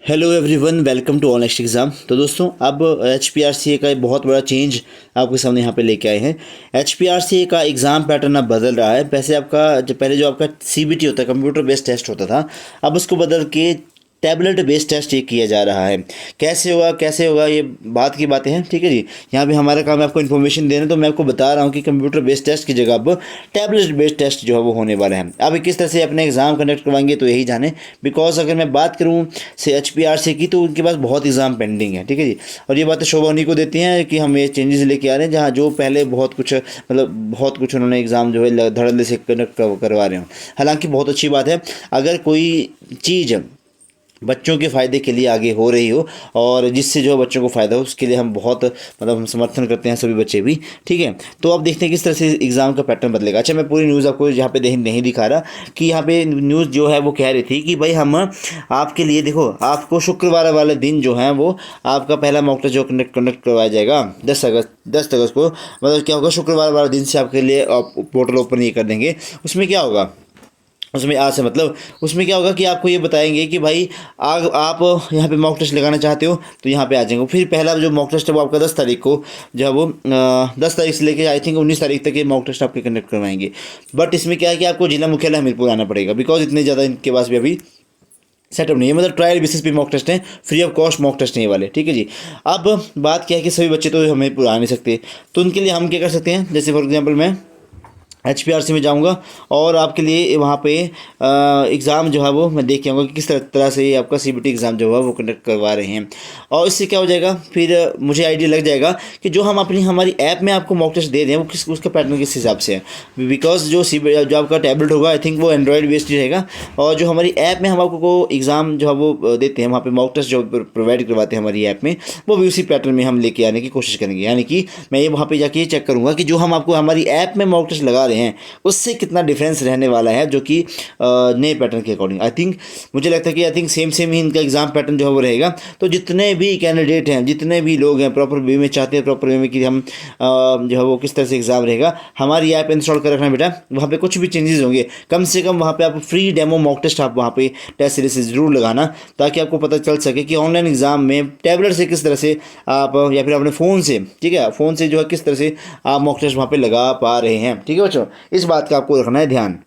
Hello everyone, welcome to all next exam. तो दोस्तों, अब HPRCA का एक बहुत बड़ा चेंज आपके सामने यहाँ पे लेके आए हैं। HPRCA का एग्ज़ाम पैटर्न अब बदल रहा है। वैसे आपका जो पहले जो आपका CBT होता है, कंप्यूटर बेस्ड टेस्ट होता था, अब उसको बदल के टैबलेट बेस्ड टेस्ट ये किया जा रहा है। कैसे होगा ये बात की बातें हैं, ठीक है जी। यहाँ पे हमारा काम है आपको इन्फॉर्मेशन देना, तो मैं आपको बता रहा हूँ कि कंप्यूटर बेस्ड टेस्ट की जगह अब टैबलेट बेस्ड टेस्ट जो है वो होने वाले हैं। अब किस तरह से अपने एग्ज़ाम कंडक्ट करवाएंगे तो यही जाने। बिकॉज अगर मैं बात करूँ से HPRCA की, तो उनके पास बहुत एग्ज़ाम पेंडिंग है, ठीक है जी। और ये बातें शोभा उन्हीं को देती हैं कि हम ये चेंजेस लेके आ रहे हैं, जहाँ जो पहले बहुत कुछ उन्होंने एग्ज़ाम जो है धड़ल्ले से कंडक्ट करवा रहे हो। हालांकि बहुत अच्छी बात है अगर कोई चीज़ बच्चों के फ़ायदे के लिए आगे हो रही हो, और जिससे जो बच्चों को फ़ायदा हो, उसके लिए हम बहुत हम समर्थन करते हैं, सभी बच्चे भी, ठीक है। तो अब देखते हैं किस तरह से एग्ज़ाम का पैटर्न बदलेगा। अच्छा, मैं पूरी न्यूज़ आपको यहाँ पे नहीं दिखा रहा कि यहाँ पे न्यूज़ जो है वो कह रही थी कि भाई हम आपके लिए, देखो, आपको शुक्रवार वाले दिन जो है वो आपका पहला मॉक टेस्ट जो कंडक्ट करवाया जाएगा 10 अगस्त को। मतलब क्या होगा, शुक्रवार वाले दिन से आपके लिए पोर्टल ओपन ये कर देंगे। उसमें क्या होगा, उसमें आज से मतलब उसमें क्या होगा कि आपको ये बताएंगे कि भाई आप यहाँ पे मॉक टेस्ट लगाना चाहते हो तो यहाँ पे आ जाएंगे। फिर पहला जो मॉक टेस्ट है वो आपका 10 तारीख को जो है वो 10 तारीख से लेके आई थिंक 19 तारीख तक ये मॉक टेस्ट आपके कंडक्ट करवाएंगे। बट इसमें क्या है कि आपको जिला मुख्यालय हमीरपुर आना पड़ेगा, बिकॉज इतने ज़्यादा इनके पास भी अभी सेटअप नहीं है। मतलब ट्रायल बेसिस पे मॉक टेस्ट हैं, free of cost mock test नहीं वाले, ठीक है जी। अब बात क्या है कि सभी बच्चे तो हमीरपुर आ नहीं सकते, तो उनके लिए हम क्या कर सकते हैं। जैसे फॉर एग्जाम्पल मैं HPRC में जाऊंगा और आपके लिए वहाँ पे एग्ज़ाम जो है वो मैं देख के आऊँगा कि किस तरह से ये आपका CBT एग्ज़ाम जो है वो कंडक्ट करवा रहे हैं। और इससे क्या हो जाएगा, फिर मुझे आइडिया लग जाएगा कि जो हम हमारी ऐप में आपको मॉक टेस्ट दे रहे हैं वो उसका पैटर्न किस हिसाब से है। बिकॉज जो आपका टैबलेट होगा आई थिंक वो एंड्रॉयड बेस्ड रहेगा, और जो हमारी ऐप में हम आपको एग्ज़ाम जो है वो देते हैं, वहाँ पे मॉक टेस्ट जो प्रोवाइड करवाते हैं हमारी ऐप में, वो भी उसी पैटर्न में हम लेके आने की कोशिश करेंगे। यानी कि मैं ये वहाँ पे जाके ये चेक करूँगा कि जो हम आपको हमारी ऐप में मॉक टेस्ट लगा रहे हैं उससे कितना डिफरेंस रहने वाला है, जो कि नए पैटर्न के अकॉर्डिंग आई थिंक मुझे लगता है कि सेम ही इनका एग्ज़ाम पैटर्न जो है वो रहेगा। तो जितने भी कैंडिडेट हैं, जितने भी लोग हैं, प्रॉपर वे में चाहते हैं, प्रॉपर वे में कि हम जो है वो किस तरह से एग्ज़ाम रहेगा, हमारी ऐप इंस्टॉल कर रखना बेटा। वहाँ पे कुछ भी चेंजेस होंगे, कम से कम वहाँ पे आप फ्री डेमो मॉक टेस्ट आप वहाँ पे टेस्ट सीरीज से ज़रूर लगाना, ताकि आपको पता चल सके कि ऑनलाइन एग्ज़ाम में टैबलेट से किस तरह से आप, या फिर अपने फ़ोन से, ठीक है, फ़ोन से जो है किस तरह से आप मॉक टेस्ट वहाँ पे लगा पा रहे हैं, ठीक है बच्चों। इस बात का आपको रखना है ध्यान।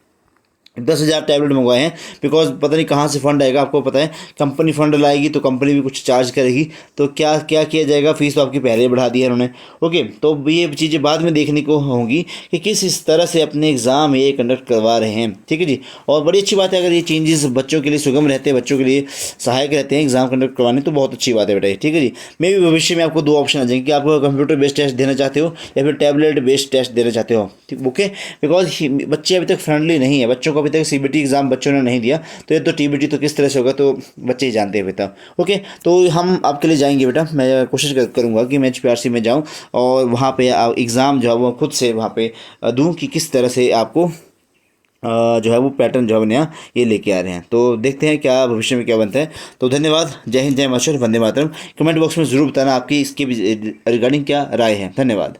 10,000 टैबलेट मंगवाए हैं, बिकॉज पता नहीं कहाँ से फंड आएगा। आपको पता है कंपनी फंड लाएगी तो कंपनी भी कुछ चार्ज करेगी, तो क्या क्या किया जाएगा। फीस तो आपकी पहले ही बढ़ा दी है उन्होंने, ओके। तो ये चीज़ें बाद में देखने को होंगी कि किस इस तरह से अपने एग्ज़ाम ये कंडक्ट करवा रहे हैं, ठीक है जी। और बड़ी अच्छी बात है अगर ये चेंजेस बच्चों के लिए सुगम रहते हैं, बच्चों के लिए सहायक रहते हैं एग्ज़ाम कंडक्ट करवाने, तो बहुत अच्छी बात है बेटा, ठीक है जी। मे भी भविष्य में आपको दो ऑप्शन आ जाएंगे कि आप कंप्यूटर बेस्ड टेस्ट देना चाहते हो या फिर टैबलेट बेस्ड टेस्ट देना चाहते हो, ठीक, ओके। बिकॉज बच्चे अभी तक फ्रेंडली नहीं है, बच्चों को अभी तक CBT एग्ज़ाम बच्चों ने नहीं दिया, तो ये तो TBT तो किस तरह से होगा तो बच्चे ही जानते हैं बेटा, ओके। तो हम आपके लिए जाएंगे बेटा, मैं कोशिश करूँगा कि मैं HPRC में जाऊँ और वहाँ पे एग्ज़ाम जो है वो खुद से वहाँ पे दूँ कि किस तरह से आपको जो है वो पैटर्न जो है नया ये लेके आ रहे हैं। तो देखते हैं क्या भविष्य में क्या बनता है। तो धन्यवाद, जय हिंद, जय मातरम, वंदे मातरम। कमेंट बॉक्स में ज़रूर बताना आपकी इसके रिगार्डिंग क्या राय है। धन्यवाद।